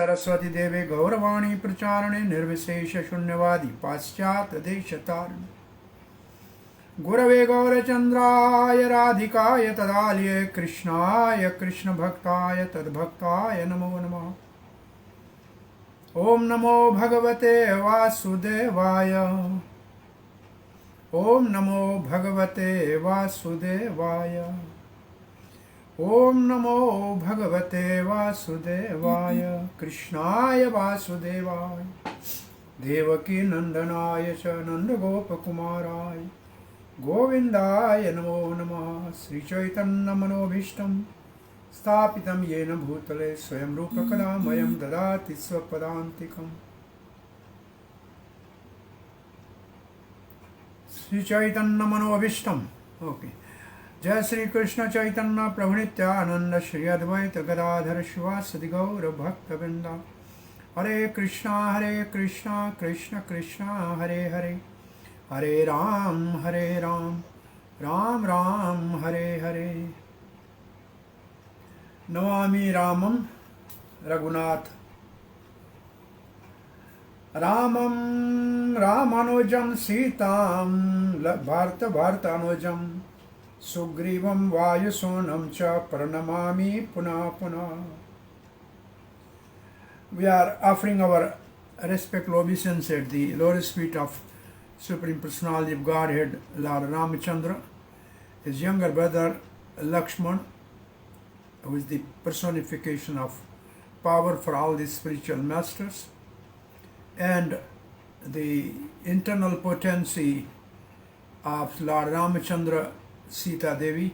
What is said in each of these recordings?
सरस्वती देवे गौरवाणी प्रचारणे निर्विशेष शून्यवादी पाश्चात्य देश तारणे गुरवे गौरचंद्राय राधिकाय तदालये कृष्णाय कृष्ण भक्ताय तद्भक्ताय नमो नमः। ओम नमो भगवते वासुदेवाय। ओम नमो भगवते वासुदेवाय। ओम नमो भगवते वासुदेवाय। कृष्णाय वासुदेवाय देवकी नंदनाय च नंदगोपकुमाराय गोविंदाय नमो नमः। श्री चैतन्य मनोभीष्टं स्थापितं येन भूतले स्वयं रूप कदा मयं ददाति स्वपदान्तिकम्। श्री चैतन्य मनोभीष्टं ओके। जय श्री कृष्ण चैतन्य प्रभु नित्यानंद श्री अद्वैत गदाधर शिवासदि गौर भक्त वृंदा। हरे कृष्णा कृष्ण कृष्णा हरे हरे, हरे राम राम राम हरे हरे। नमामि रामं रघुनाथ रामं रामानुजं सीतां भारतानुजं सुग्रीवं वायुसूनं च प्रणमामि पुनः पुनः। We are offering our respectful obeisance at the lotus feet of Supreme Personality of Godhead, Lord Ramachandra, his younger brother Lakshman, who is the personification of power for all the spiritual masters, and the internal potency of Lord Ramachandra, Sita Devi,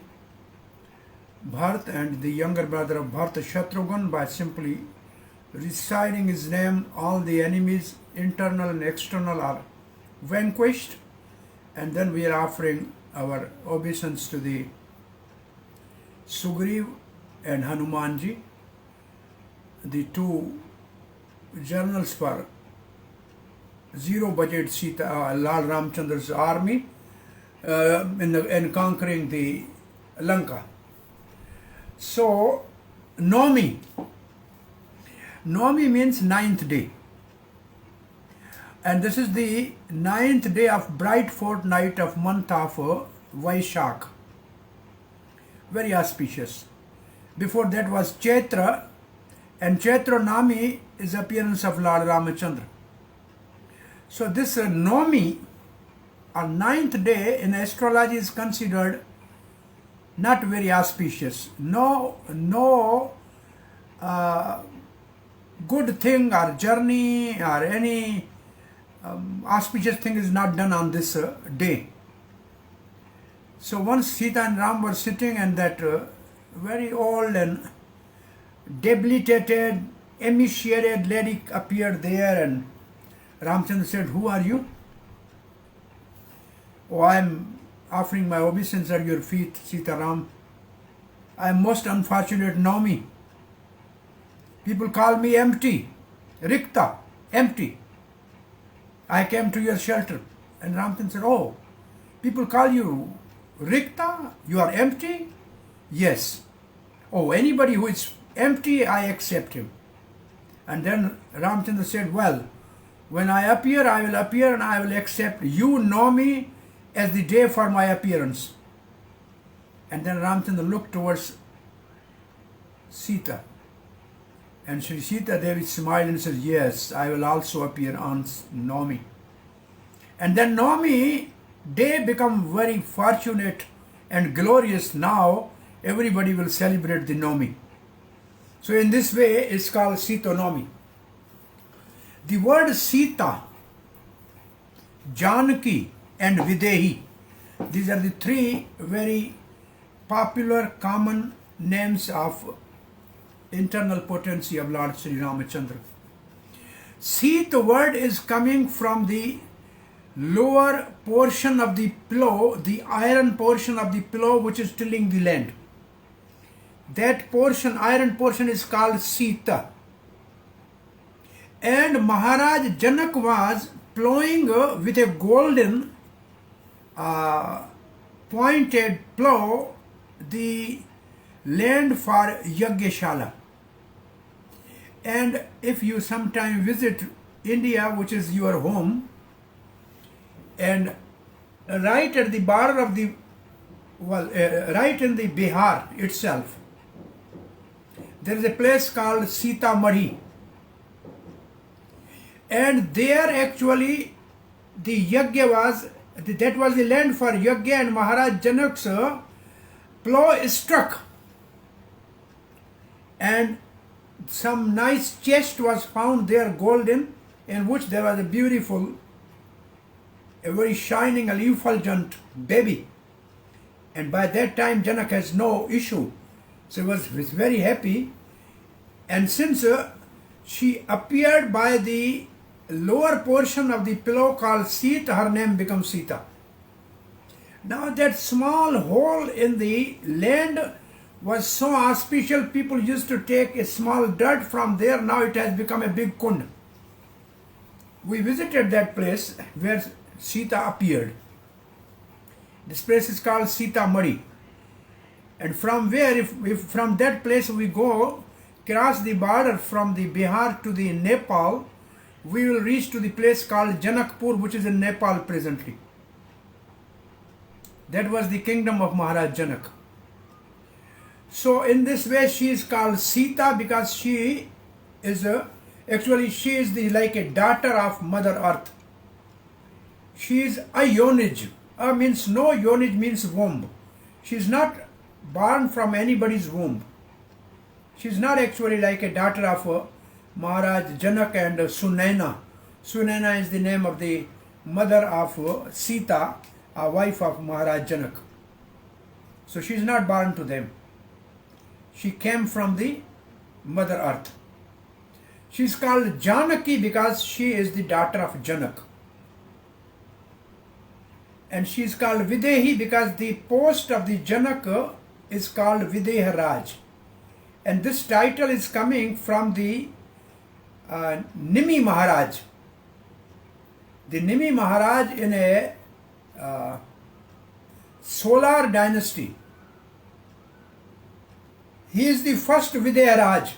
Bharat, and the younger brother of Bharat, Shatrughan. By simply reciting his name, all the enemies, internal and external, are vanquished. And then we are offering our obeisance to the Sugriv and Hanumanji, the two generals for zero budget Sita, Lord Ramachandra's army in conquering the Lanka. So, naumi means ninth day. And this is the ninth day of bright fortnight of month of Vaishak. Very auspicious. Before that was Chaitra, and Chaitra Nami is appearance of Lord Ramachandra. So this naumi, or ninth day in astrology, is considered not very auspicious. No good thing or journey or any auspicious thing is not done on this day. So once Sita and Ram were sitting, and that very old and debilitated, emaciated lady appeared there, and Ramchandra said, "Who are you?" "Oh, I am offering my obeisance at your feet, Sita Ram. I am most unfortunate naumi. People call me empty, rikta, empty. I came to your shelter." And Ramchandra said, "Oh, people call you rikta? You are empty?" "Yes." "Oh, anybody who is empty, I accept him." And then Ramchandra said, "Well, when I appear, I will appear, and I will accept. You know me as the day for my appearance." And then Ramchandra looked towards Sita. And Sri Sita Devi smiled and said, "Yes, I will also appear on naumi." And then naumi day become very fortunate and glorious. Now everybody will celebrate the naumi. So in this way it's called Sita Naumi. The word Sita, Janaki, and Videhi, these are the three very popular common names of internal potency of Lord Sri Ramachandra. Sita word is coming from the lower portion of the plow, the iron portion of the plow which is tilling the land. That portion, iron portion, is called Sita. And Maharaj Janak was plowing with a golden pointed plow the land for Yagyashala. And if you sometime visit India, which is your home, and right at the border of the, right in the Bihar itself, there is a place called Sita, and there actually the yagya was, that was the land for yagya, and Maharaj Janak's plow struck, and some nice chest was found there, golden, in which there was a beautiful, a very shining, and effulgent baby. And by that time Janak has no issue, so he was very happy. And since she appeared by the lower portion of the pillow called Sita, her name becomes Sita. Now that small hole in the land was so auspicious, people used to take a small dirt from there. Now it has become a big kund. We visited that place where Sita appeared. This place is called Sita, and from where, if from that place we go cross the border from the Bihar to the Nepal, we will reach to the place called Janakpur, which is in Nepal presently. That was the kingdom of Maharaj Janak. So in this way she is called Sita, because she is actually she is the like a daughter of Mother Earth. She is a yonij. Means no, yonij means womb. She is not born from anybody's womb. She is not actually like a daughter of Maharaj Janak and Sunaina. Sunaina is the name of the mother of Sita, a wife of Maharaj Janak. So she is not born to them. She came from the Mother Earth. She is called Janaki because she is the daughter of Janak. And she is called Videhi because the post of the Janak is called Videha Raj. And this title is coming from the Nimi Maharaj. The Nimi Maharaj in a solar dynasty. He is the first Videha Raj.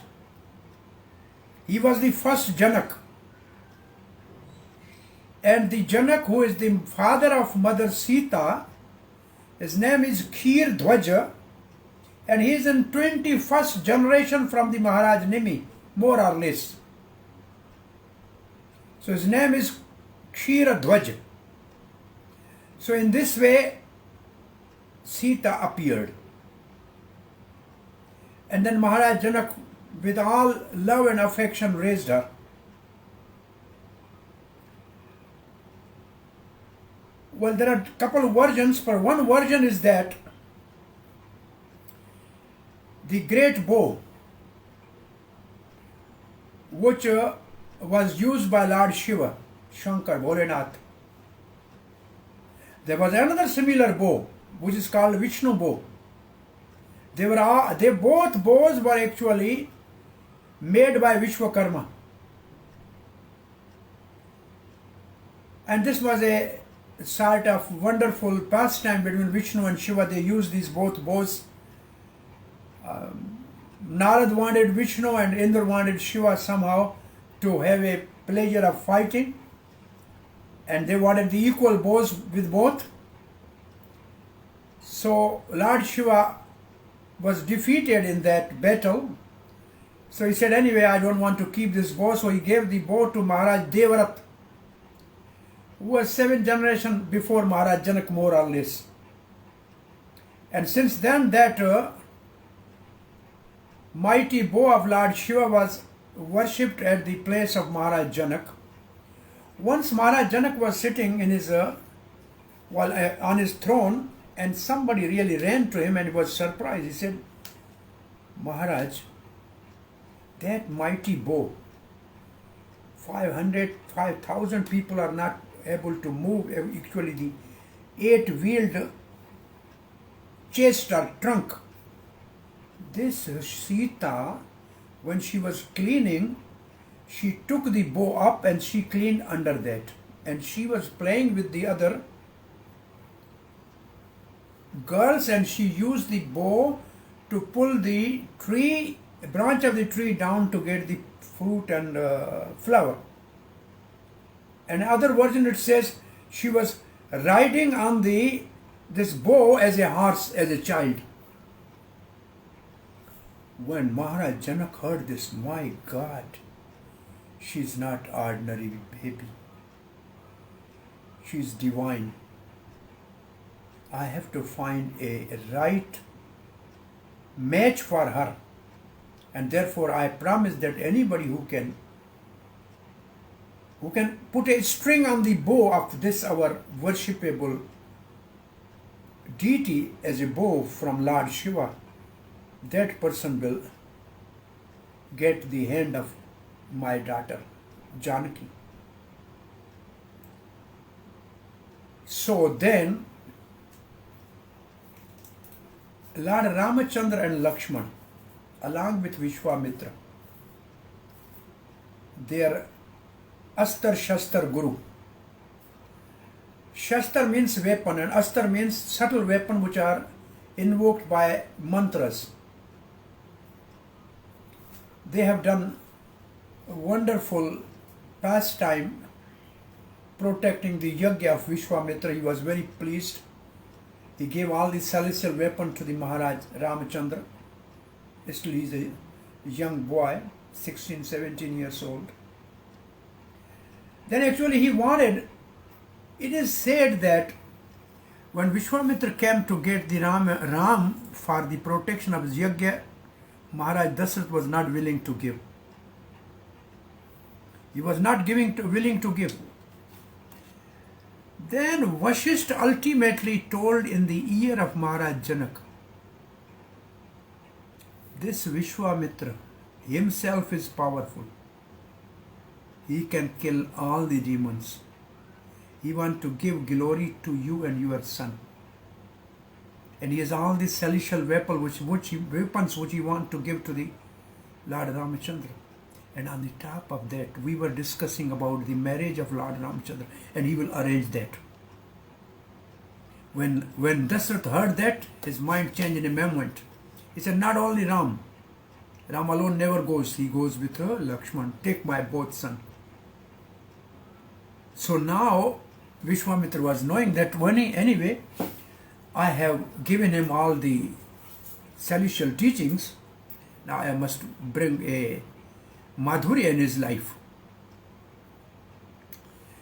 He was the first Janak. And the Janak, who is the father of Mother Sita, his name is Kheer Dhwaja, and he is in 21st generation from the Maharaj Nimi, more or less. So his name is Kheer Dhwaj. So in this way, Sita appeared. And then Maharaj Janak, with all love and affection, raised her. Well, there are a couple of versions. For one version is that the great bow, which was used by Lord Shiva, Shankar, Bholenath. There was another similar bow, which is called Vishnu bow. They both bows were actually made by Vishwakarma. And this was a sort of wonderful pastime between Vishnu and Shiva. They used these both bows. Narad wanted Vishnu and Indra wanted Shiva somehow to have a pleasure of fighting, and they wanted the equal bows with both. So Lord Shiva was defeated in that battle. So he said, anyway, I don't want to keep this bow. So he gave the bow to Maharaj Devrat, who was 7th generation before Maharaj Janak, more or less. And since then that mighty bow of Lord Shiva was worshipped at the place of Maharaj Janak. Once Maharaj Janak was sitting in his on his throne, and somebody really ran to him and was surprised. He said, Maharaj, that mighty bow, 5,000 people are not able to move. Actually, the 8-wheeled chest or trunk. This Sita, when she was cleaning, she took the bow up and she cleaned under that. And she was playing with the other girls, and she used the bow to pull the tree a branch of the tree down to get the fruit and flower. And other version it says she was riding on this bow as a horse as a child. When Maharaj Janak heard this, my God, she's not ordinary baby. She's divine. I have to find a right match for her. And therefore I promise that anybody who can put a string on the bow of this our worshipable deity as a bow from Lord Shiva, that person will get the hand of my daughter Janaki. So then Lord Ramachandra and Lakshman, along with Vishwamitra, their Astar Shastar Guru. Shastar means weapon and Astar means subtle weapon which are invoked by mantras. They have done a wonderful pastime protecting the yajna of Vishwamitra. He was very pleased. He gave all the celestial weapon to the Maharaj Ramachandra. Still he is a young boy, 16, 17 years old. Then actually he wanted, it is said that when Vishwamitra came to get the Ram for the protection of his yajna, Maharaj Dasarath was not willing to give. He was not willing to give. Then Vashishta ultimately told in the ear of Maharaj Janak, this Vishwamitra himself is powerful. He can kill all the demons. He wants to give glory to you and your son. And he has all these celestial weapons which he wants to give to the Lord Ramachandra. And on the top of that, we were discussing about the marriage of Lord Ramachandra, and he will arrange that. When Dasarath heard that, his mind changed in a moment. He said, not only Ram alone never goes, he goes with Lakshman, take my both son. So now Vishwamitra was knowing that anyway, I have given him all the celestial teachings, now I must bring a Madhurya in his life.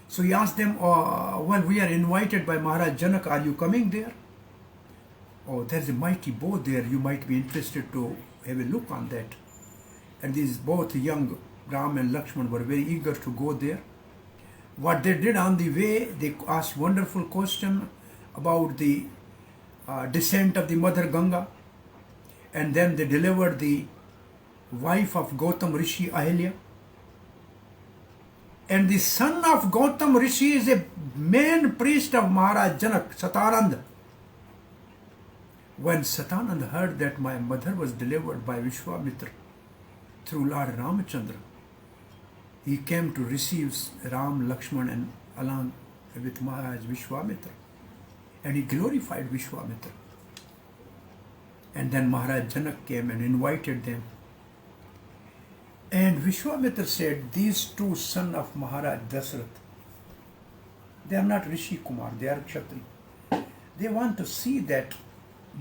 So he asked them, well, we are invited by Maharaj Janak, are you coming there? Oh, there's a mighty bow there, you might be interested to have a look on that. And these both young Ram and Lakshman were very eager to go there. What they did on the way, they asked wonderful question about the descent of the Mother Ganga, and then they delivered the wife of Gautam Rishi Ahilya. And the son of Gautam Rishi is a main priest of Maharaj Janak, Satananda. When Satananda heard that my mother was delivered by Vishwamitra through Lord Ramachandra, he came to receive Ram, Lakshman and along with Maharaj Vishwamitra. And he glorified Vishwamitra. And then Maharaj Janak came and invited them. And Vishwamitra said, these two sons of Maharaj Dasarath, they are not Rishi Kumar, they are Kshatri. They want to see that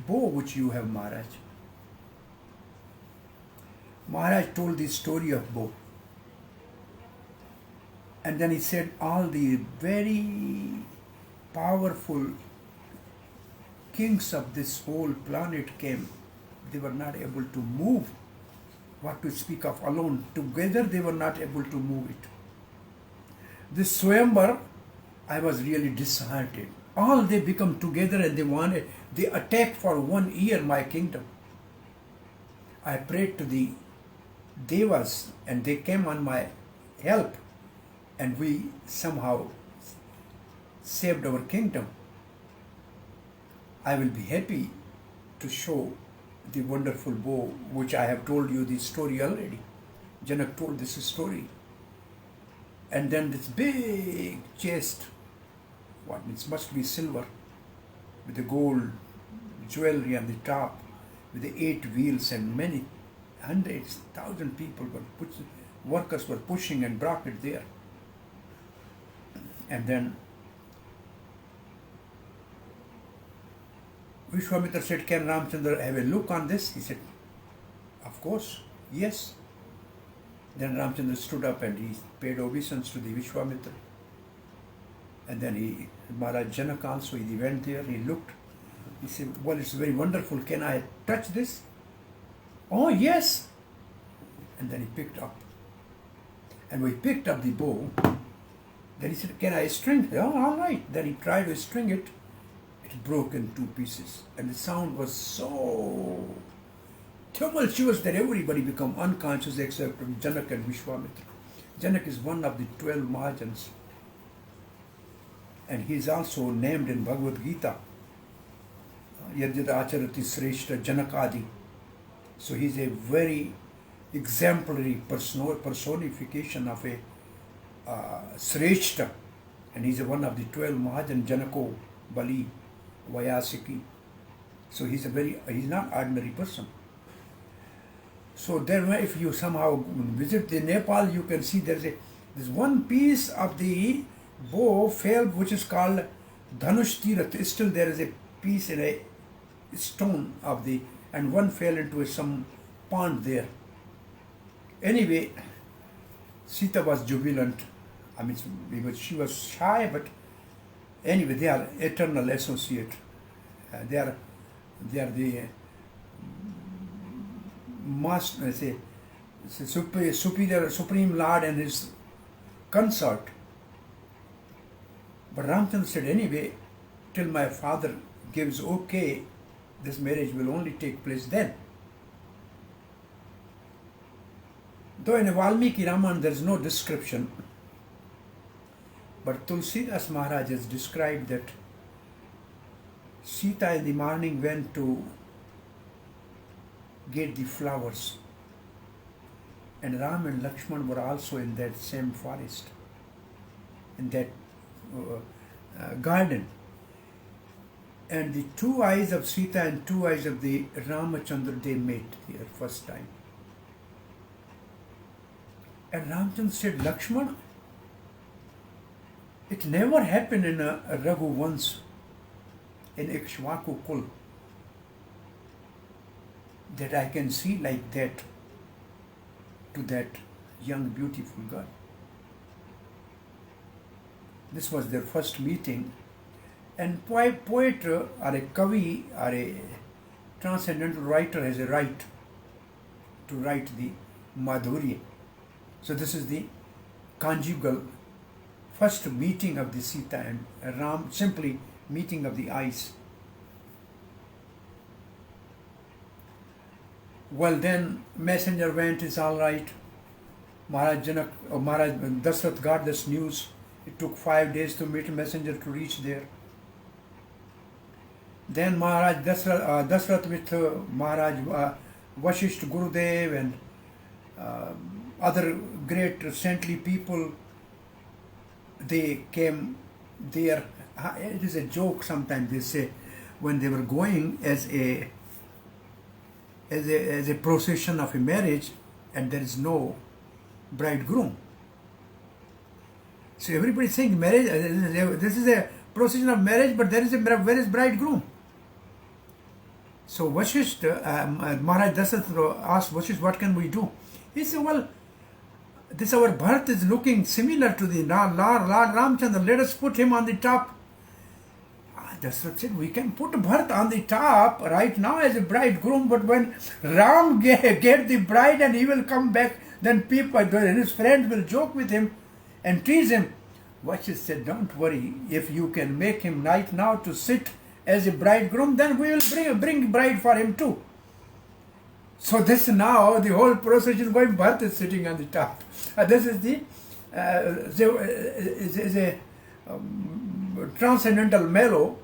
bow which you have, Maharaj. Maharaj told the story of bow. And then he said all the very powerful kings of this whole planet came. They were not able to move. What to speak of alone. Together they were not able to move it. This Swayamvar, I was really disheartened. All they become together and they attack for 1 year my kingdom. I prayed to the Devas and they came on my help and we somehow saved our kingdom. I will be happy to show the wonderful bow which I have told you the story already. Janak told this story. And then this big chest, it must be silver, with the gold jewelry on the top, with the 8 wheels and many hundreds, thousand people were workers were pushing and brought it there. And then Vishwamitra said, can Ramchandra have a look on this? He said, of course, yes. Then Ramchandra stood up and he paid obeisance to the Vishwamitra. And then Maharaj Janak also, he went there, he looked. He said, well, it's very wonderful. Can I touch this? Oh, yes. And then he picked up. And when he picked up the bow, then he said, can I string it? Oh, all right. Then he tried to string it. It broke in two pieces. And the sound was so tumultuous that everybody became unconscious except Janak and Vishwamitra. Janak is one of the 12 Mahajans. And he is also named in Bhagavad Gita. Yadyad acharati sreshta Janakadi. So he is a very exemplary personification of a sreshta. And he is one of the 12 Mahajan, Janako, Bali, Vayasiki. So he's not ordinary person. So then if you somehow visit the Nepal, you can see there's one piece of the bow fell, which is called Dhanush Tirath. Still there is a piece in a stone and one fell into some pond there. Anyway, Sita was jubilant. I mean, she was shy, but anyway, they are eternal associate. They are the master, supreme Lord and his consort. But Ramchandra said, anyway, till my father gives okay, this marriage will only take place then. Though in Valmiki Raman there is no description, but Tulsidas Maharaj has described that Sita in the morning went to get the flowers, and Ram and Lakshman were also in that same forest, in that garden. And the two eyes of Sita and two eyes of the Ramachandra, they met here first time. And Ramchandra said, Lakshman, it never happened in a Raghu once, in Ikshvaku Kul, that I can see like that to that young beautiful girl. This was their first meeting. And poet or a kavi or a transcendental writer has a right to write the Madhurya. So this is the conjugal first meeting of the Sita and Ram, simply meeting of the eyes. Well, then messenger went, it's all right. Maharaj Dasrath got this news. It took 5 days to meet a messenger to reach there. Then Maharaj Dasrath with Maharaj Vashisht Gurudev and other great saintly people, they came there. It is a joke sometimes, they say, when they were going as a procession of a marriage and there is no bridegroom. So everybody saying marriage, this is a procession of marriage, but where is bridegroom? So Vashisht, Maharaj Dasrath asked Vashisht, what can we do? He said, well, this our birth is looking similar to the Lord Ramchandra. Let us put him on the top. Dasrath said, we can put Bharat on the top right now as a bridegroom, but when Ram get the bride and he will come back, then people, his friends will joke with him and tease him. Vashisht said, don't worry, if you can make him right now to sit as a bridegroom, then we will bring bride for him too. So this now, the whole procession is going, Bharat is sitting on the top. This is a transcendental mellow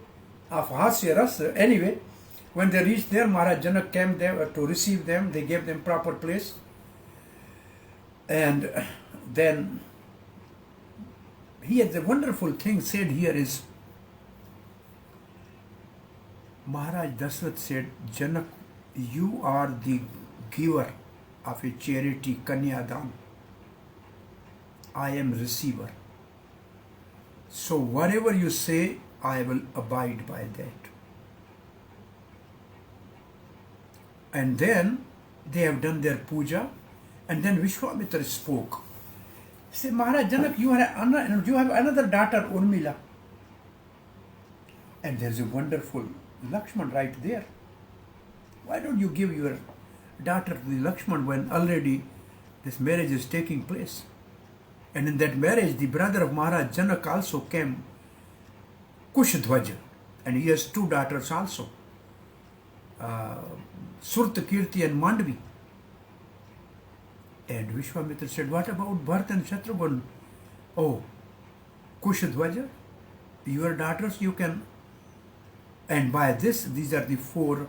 of Hasya Rasa. Anyway, when they reached there, Maharaj Janak came there to receive them. They gave them proper place. And then here the wonderful thing said here is, Maharaj Dasrath said, Janak, you are the giver of a charity Kanyadan. I am receiver. So whatever you say, I will abide by that. And then they have done their puja, and then Vishwamitra spoke. He said, Maharaj Janak, you have another daughter, Urmila. And there's a wonderful Lakshman right there. Why don't you give your daughter to the Lakshman when already this marriage is taking place? And in that marriage, the brother of Maharaj Janak also came, Kushdhwaja, and he has two daughters also, Surta Kirti and Mandvi. And Vishwamitra said, what about Bharat and Shatrughan? Oh, Kushdhwaja, your daughters you can. And by this, these are the four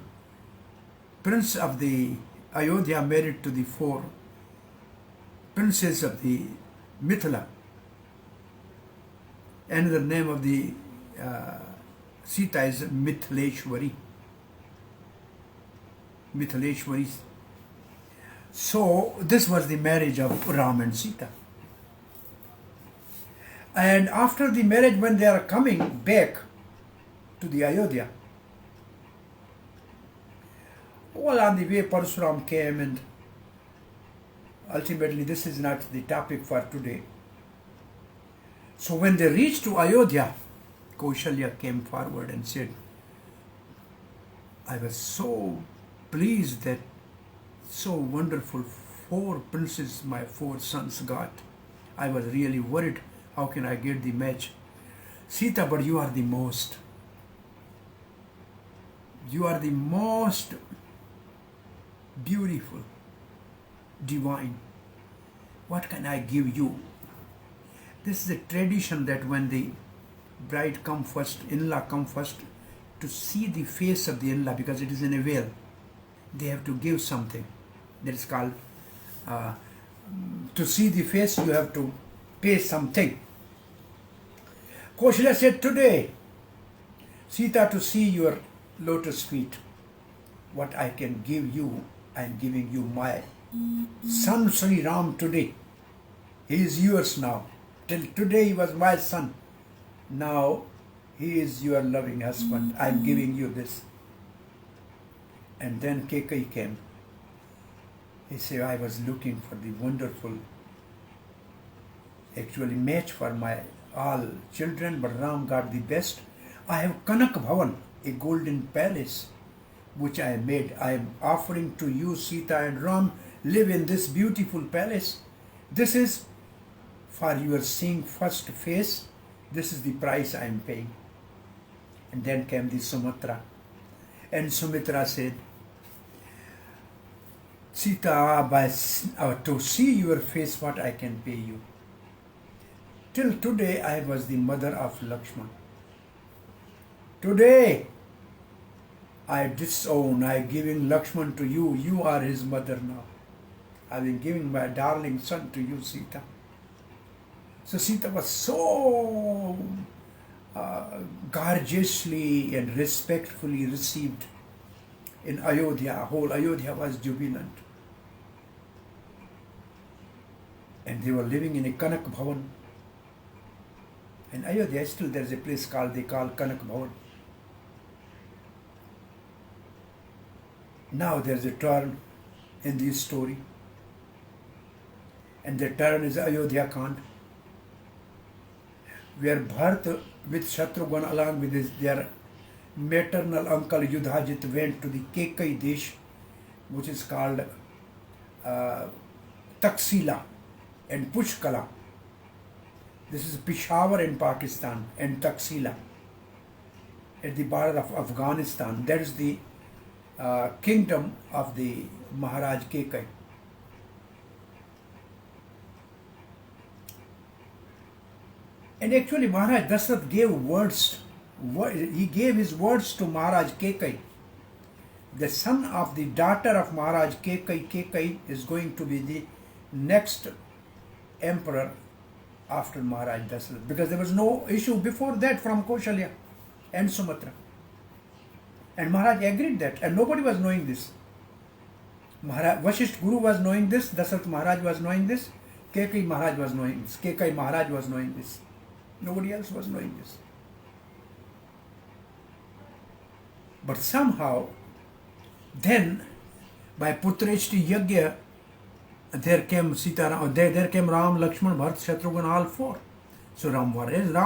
princes of the Ayodhya married to the four princes of the Mithila. Another name of the Sita is Mithleshwari. Mithleshwari. So this was the marriage of Ram and Sita. And after the marriage, when they are coming back to the Ayodhya, well, on the way Parsuram came, and ultimately this is not the topic for today. So when they reached to Ayodhya, Kaushalya came forward and said, I was so pleased that so wonderful four princes my four sons got. I was really worried, how can I get the match? Sita, but you are the most. You are the most beautiful, divine. What can I give you? This is a tradition that when the bride come first, in-law come first, to see the face of the in-law, because it is in a veil, they have to give something. That is called, to see the face you have to pay something. Kaushalya said, today, Sita, to see your lotus feet, what I can give you, I am giving you my son Sri Ram today. He is yours now. Till today he was my son. Now he is your loving husband. I am giving you this. And then Kekai came. He said, I was looking for the wonderful, actually match for my all children, but Ram got the best. I have Kanak Bhavan, a golden palace, which I made. I am offering to you, Sita and Ram, live in this beautiful palace. This is for your seeing first face. This is the price I am paying. And then came the Sumatra. And Sumitra said, Sita, to see your face, what I can pay you. Till today, I was the mother of Lakshman. Today, I disown, I giving Lakshman to you. You are his mother now. I am giving my darling son to you, Sita. So Sita was so gorgeously and respectfully received in Ayodhya. Whole Ayodhya was jubilant. And they were living in a Kanak Bhavan. In Ayodhya, still there is a place they call Kanak Bhavan. Now there is a turn in this story. And the turn is Ayodhya Kand, where Bharat with Shatrughan along with their maternal uncle Yudhajit went to the Kekai Desh, which is called Taksila and Pushkala. This is Peshawar in Pakistan and Taksila at the border of Afghanistan. That is the kingdom of the Maharaj Kekai. And actually Maharaj Dasrath gave words. He gave his words to Maharaj Kekai. The son of the daughter of Maharaj Kekai, Kekai is going to be the next emperor after Maharaj Dasrath, because there was no issue before that from Kaushalya and Sumatra. And Maharaj agreed that, and nobody was knowing this. Vashisht Guru was knowing this, Dasarat Maharaj was knowing this, Kekai Maharaj was knowing this, Kekai Maharaj was knowing this. Nobody else was knowing this. But somehow, then, by Putreshti Yagya, there came Sita, there came Ram, Lakshman, Bharat, Shatrughan, all four. So Ram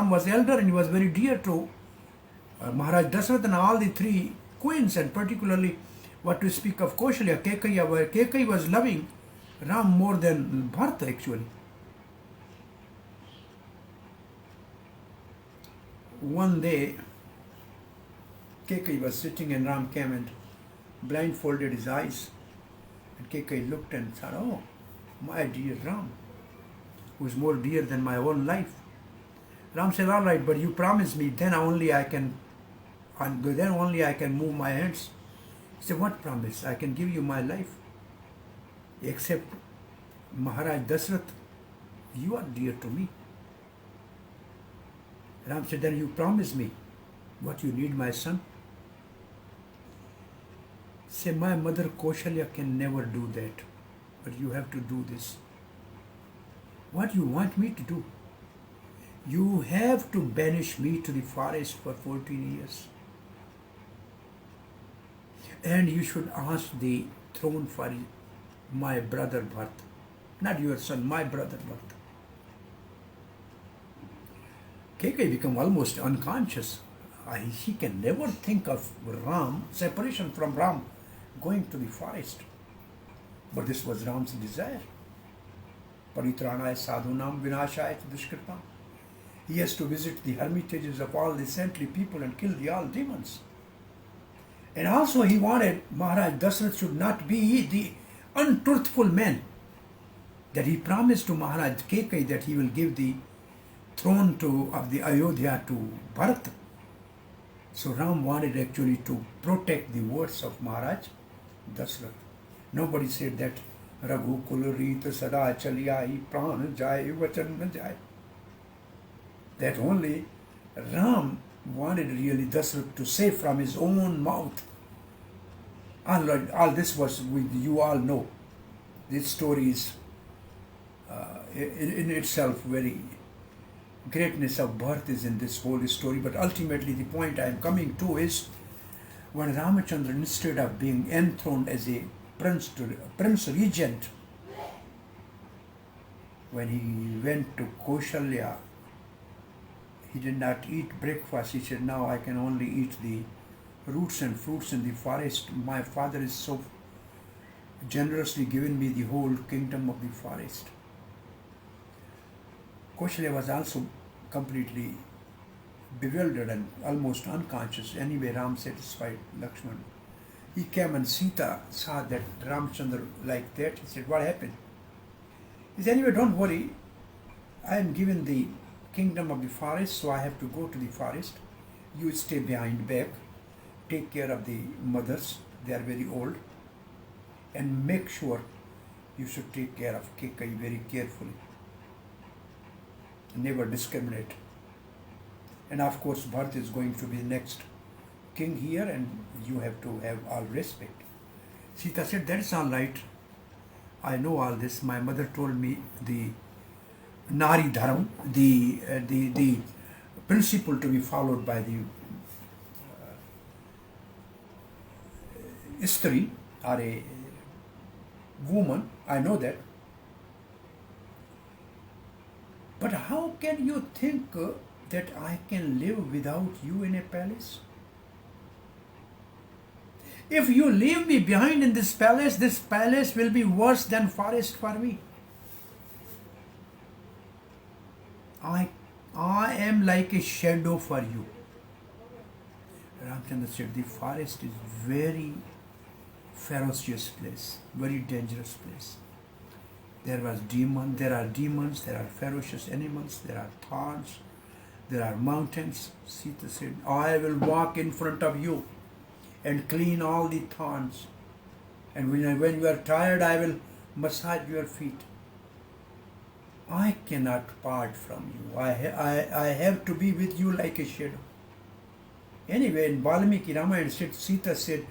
was elder and he was very dear to Maharaj Dasarat and all the three queens, and particularly what to speak of Kaushalya, Kekai was loving Ram more than Bharata actually. One day, Kekai was sitting and Ram came and blindfolded his eyes. And Kekai looked and said, "Oh, my dear Ram, who is more dear than my own life." Ram said, "All right, but you promise me, then only I can move my hands." He said, "What promise? I can give you my life. Except Maharaj Dasarat, you are dear to me." Ram said, "Then you promise me what you need, my son." Say, "My mother Kaushalya can never do that, but you have to do this." "What you want me to do?" "You have to banish me to the forest for 14 years. And you should ask the throne for my brother Bharat. Not your son, my brother Bharat." Kekai became almost unconscious. He can never think of Ram, separation from Ram, going to the forest. But this was Ram's desire. Paritranaya sadhunam vinashaya dushkritam. He has to visit the hermitages of all the saintly people and kill the all demons. And also he wanted Maharaj Dasarat should not be the untruthful man, that he promised to Maharaj Kekai that he will give the throne of the Ayodhya to Bharat. So Ram wanted actually to protect the words of Maharaj Dasarat. Nobody said that Raghu Kularit Sada Chaliyai Pran Jai Vachan Na Jai. That only Ram wanted really Dasarat to say from his own mouth. All this was, you all know. This story is in itself very, greatness of birth is in this whole story. But ultimately the point I am coming to is, when Ramachandra, instead of being enthroned as a prince regent, when he went to Kaushalya, he did not eat breakfast. He said, "Now I can only eat the roots and fruits in the forest. My father is so generously given me the whole kingdom of the forest." Kaushalya was also completely bewildered and almost unconscious. Anyway, Ram satisfied Lakshman. He came and Sita saw that Ramchandra like that. He said, "What happened?" He said, "Anyway, don't worry. I am given the kingdom of the forest, so I have to go to the forest. You stay behind back. Take care of the mothers. They are very old. And make sure you should take care of Kekai very carefully. Never discriminate. And of course, Bharat is going to be the next king here, and you have to have all respect." Sita said, "That's all right. I know all this. My mother told me the Nari Dharam, the principle to be followed by the Istri or a woman. I know that. But how can you think that I can live without you in a palace? If you leave me behind in this palace will be worse than forest for me. I am like a shadow for you." Ramchandra said, "The forest is very ferocious place, very dangerous place. There are demons, there are ferocious animals, there are thorns, there are mountains." Sita said, "I will walk in front of you and clean all the thorns. And when you are tired, I will massage your feet. I cannot part from you. I have to be with you like a shadow." Anyway, in Valmiki Ramayana, Sita said,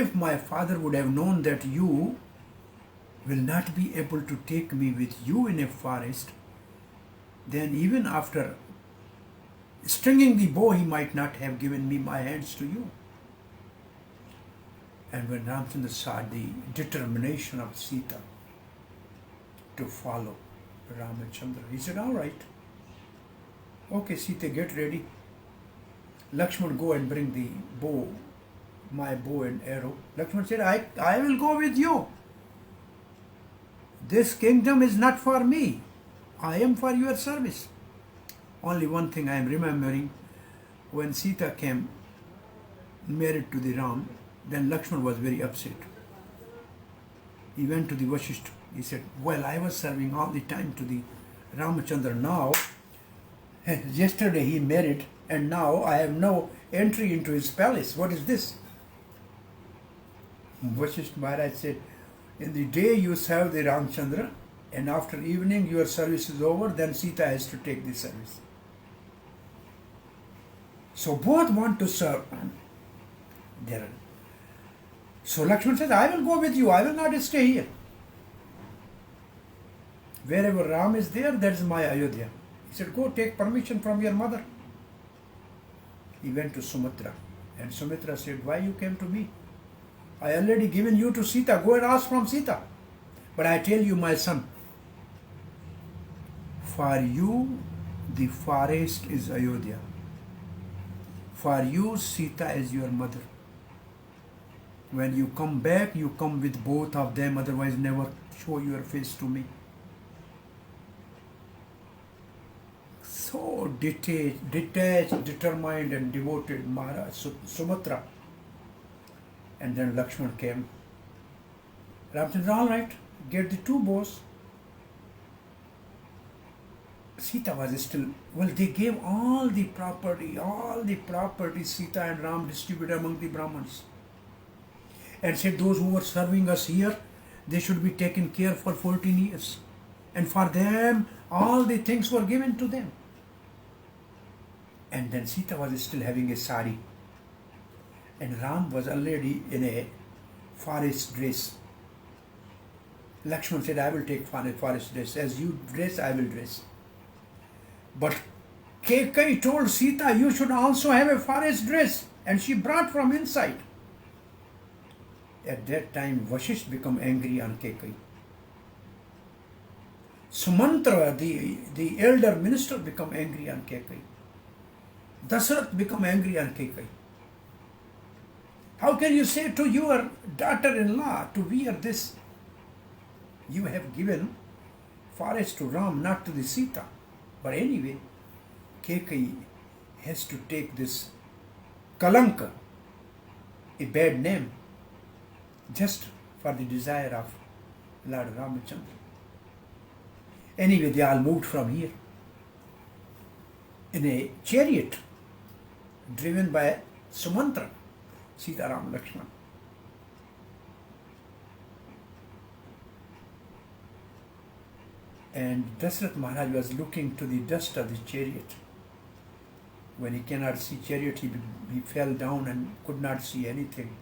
"If my father would have known that you will not be able to take me with you in a forest, then even after stringing the bow, he might not have given me my hands to you. And when Ramchandra saw the determination of Sita to follow Ramachandra, he said, all right, okay, Sita, get ready. Lakshman, go and bring the bow, my bow and arrow. Lakshman said, I will go with you. This kingdom is not for me. I am for your service. Only one thing I am remembering, when Sita came married to the Ram, then Lakshman was very upset. He went to the Vasishtha. He said, well, I was serving all the time to the Ramachandra. Now, yesterday he married, and now I have no entry into his palace. What is this? Vasishtha Maharaj said, in the day you serve the Ramchandra, and after evening your service is over, then Sita has to take the service. So both want to serve. So Lakshman says, I will go with you, I will not stay here. Wherever Ram is there, that is my Ayodhya. He said, go take permission from your mother. He went to Sumitra, and Sumitra said, why you came to me? I already given you to Sita, go and ask from Sita. But I tell you, my son, for you the forest is Ayodhya. For you Sita is your mother. When you come back, you come with both of them, otherwise never show your face to me. So detached, determined and devoted Maharaj Sumatra. And then Lakshman came. Ramchandra, all right, get the two bows. Sita was still, well, they gave all the property Sita and Ram distributed among the Brahmins. And said those who were serving us here, they should be taken care for 14 years. And for them, all the things were given to them. And then Sita was still having a sari. And Ram was already in a forest dress. Lakshman said, I will take forest dress. As you dress, I will dress. But Kekai told Sita, you should also have a forest dress. And she brought from inside. At that time, Vasishtha became angry on Kekai. Sumantra, the elder minister, became angry on Kekai. Dasarath became angry on Kekai. How can you say to your daughter-in-law to wear this? You have given forest to Ram, not to the Sita. But anyway, Kekai has to take this kalanka, a bad name, just for the desire of Lord Ramachandra. Anyway, they all moved from here in a chariot driven by Sumantra, Sita Ram Lakshman. And Dasarath Maharaj was looking to the dust of the chariot. When he cannot see chariot, he fell down and could not see anything.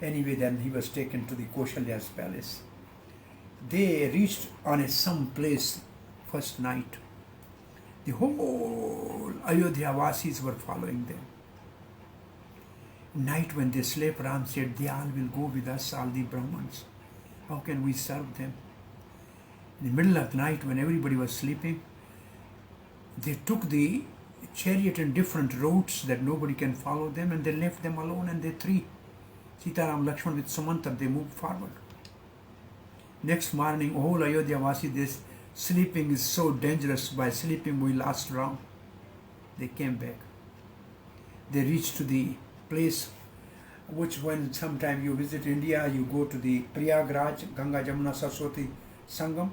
Anyway, then he was taken to the Koshalya's palace. They reached on some place first night. The whole Ayodhya Vasis were following them. Night when they slept, Ram said, they all will go with us, all the Brahmins. How can we serve them? In the middle of the night when everybody was sleeping, they took the chariot in different routes that nobody can follow them, and they left them alone, and they three, Sita Ram Lakshman with Sumantra, they moved forward. Next morning, whole Ayodhya Vasi, this sleeping is so dangerous. By sleeping, we lost Ram. They came back. They reached to the place which, when sometime you visit India, you go to the Prayagraj, Ganga Jamuna Saraswati Sangam,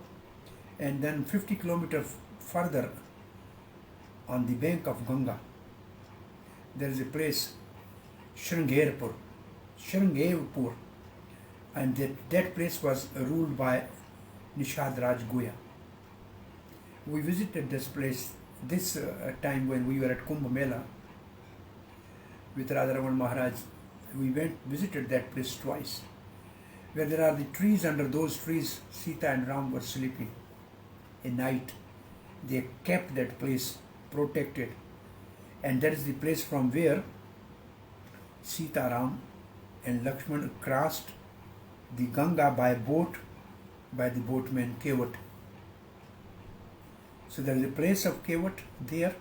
and then 50 kilometers further on the bank of Ganga, there is a place, Shringevpur, and that place was ruled by Nishad Raj Goya. We visited this place this time when we were at Kumbh Mela with Radharaman Maharaj. We visited that place twice. where there are the trees. Under those trees, Sita and Ram were sleeping. A night, they kept that place protected, and that is the place from where Sita, Ram and Lakshman crossed the Ganga by boat, by the boatman Kevat. So there is a place of Kevat there,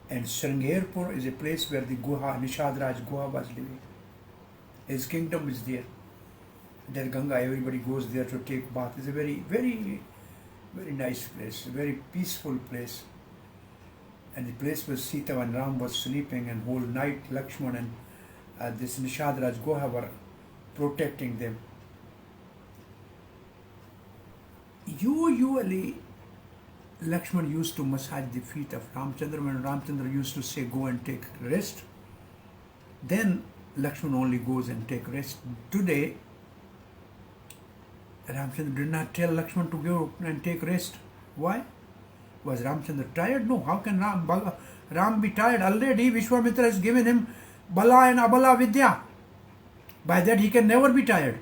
and Sringherpur is a place where the Guha, Nishad Raj Guha was living. His kingdom is there. There Ganga, everybody goes there to take bath. It's a very, very, very nice place, a very peaceful place. And the place where Sita and Ram was sleeping, and whole night Lakshman and this Nishad Raj Guha were protecting them. Usually, Lakshman used to massage the feet of Ramchandra when Ramchandra used to say, go and take rest. Then Lakshman only goes and take rest. Today, Ramchandra did not tell Lakshman to go and take rest. Why? Was Ramchandra tired? No. How can Ram be tired? Already Vishwamitra has given him Bala and Abala Vidya. By that he can never be tired.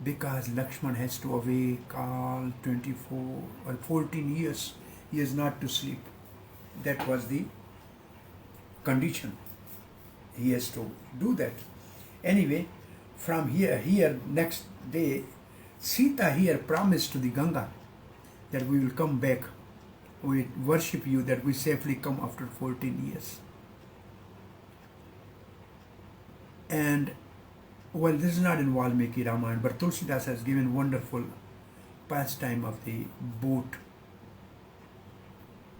Because Lakshman has to awake all 24 or 14 years. He is not to sleep. That was the condition. He has to do that. Anyway, from here next day, Sita here promised to the Ganga that we will come back. We worship you, that we safely come after 14 years. And well, this is not in Valmiki Ramayana, but Tulsidas has given wonderful pastime of the boat,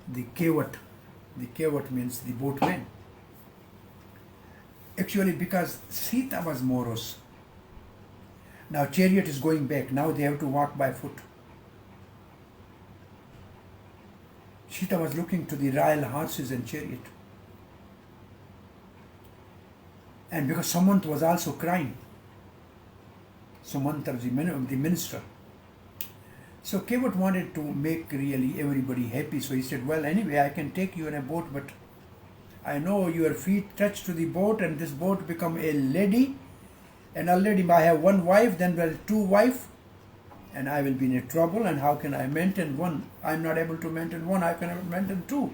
the Kevat. The Kevat means the boatman. Actually, because Sita was morose. Now chariot is going back. Now they have to walk by foot. Sita was looking to the royal horses and chariot. And because Samant was also crying. Sumantar, the minister. So Kevat wanted to make really everybody happy. So he said, well, anyway, I can take you in a boat, but I know your feet touch to the boat and this boat become a lady. And already I have one wife, then well, two wives. And I will be in trouble. And how can I maintain one? I'm not able to maintain one. I cannot maintain two.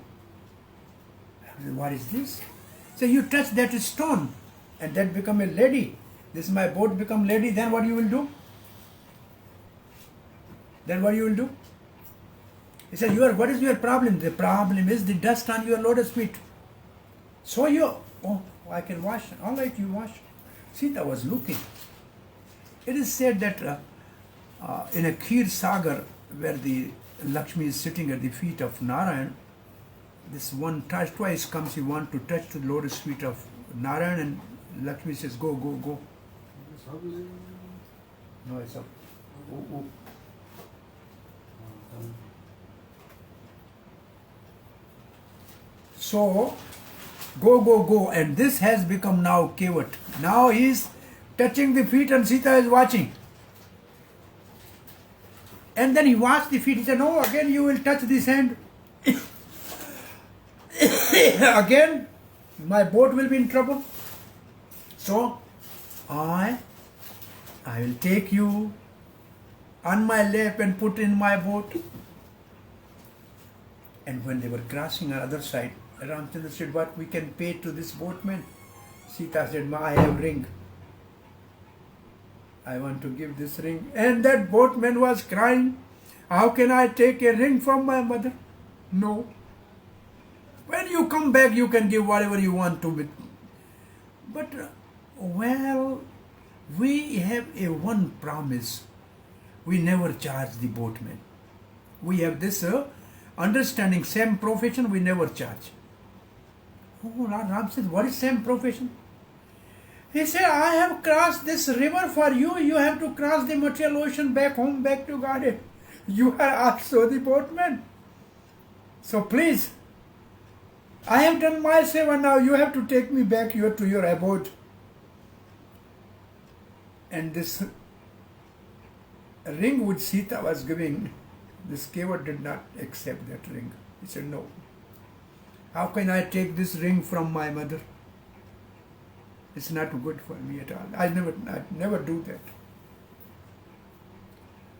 I said, what is this? So you touch that stone and that become a lady. This my boat become lady, then what you will do? Then what you will do? He said, what is your problem? The problem is the dust on your lotus feet. So I can wash. All right, you wash. Sita was looking. It is said that in a Kheer Sagar, where the Lakshmi is sitting at the feet of Narayan, this one twice comes, he wants to touch the lotus feet of Narayan, and Lakshmi says, go, go, go. No, it's up. Oh. So, go, and this has become now Kevat. Now he is touching the feet and Sita is watching. And then he washed the feet. He said, no, again you will touch this hand. Again, my boat will be in trouble. So, I will take you on my lap and put in my boat. And when they were crossing on the other side, Ramchandra said, what we can pay to this boatman? Sita said, I have ring. I want to give this ring. And that boatman was crying, how can I take a ring from my mother? No. When you come back, you can give whatever you want to. But, well, we have a one promise. We never charge the boatman. We have this understanding, same profession, we never charge. Oh, Ram said, what is same profession? He said, I have crossed this river for you. You have to cross the material ocean back home, back to Garden. You are also the boatman. So please, I have done my seva now. You have to take me back here to your abode. And this ring which Sita was giving, this Kevat did not accept that ring. He said, no. How can I take this ring from my mother? It's not good for me at all. I never do that.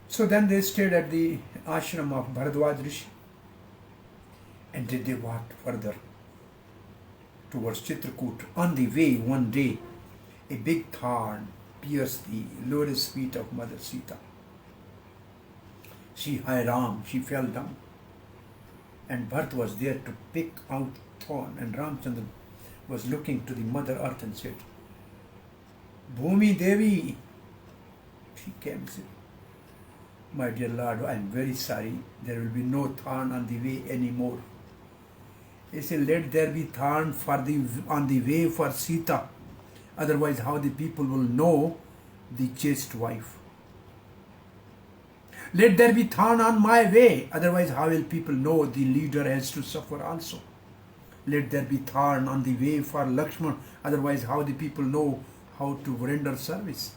So then they stayed at the ashram of Bharadwaj Rishi, and then they walked further towards Chitrakoot. On the way, one day, a big thorn pierced the lotus feet of Mother Sita. She fell down, and Bharat was there to pick out thorn, and Ramchandra was looking to the Mother Earth and said, Bhumi Devi. She came and said, my dear Lord, I am very sorry, there will be no thorn on the way anymore. He said, let there be thorn on the way for Sita, otherwise how the people will know the chaste wife. Let there be thorn on my way, otherwise how will people know the leader has to suffer also. Let there be thorn on the way for Lakshman, otherwise how the people know how to render service.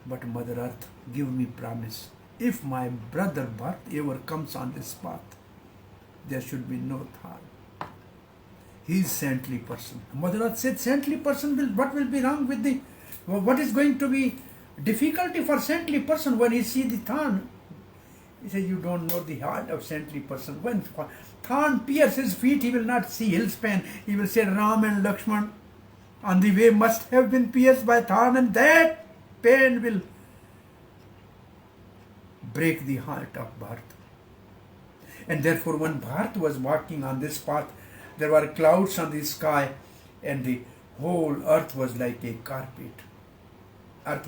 But Mother Earth, give me promise, if my brother Bharat ever comes on this path, there should be no thorn. He is saintly person. Mother Earth said, saintly person, what will be wrong with what is going to be difficulty for saintly person when he see the thorn? He said, you don't know the heart of saintly person. When thorn pierces his feet, he will not see hillspan. He will say, Ram and Lakshman on the way must have been pierced by thorn, and that pain will break the heart of Bharat. And therefore, when Bharat was walking on this path, there were clouds on the sky, and the whole earth was like a carpet.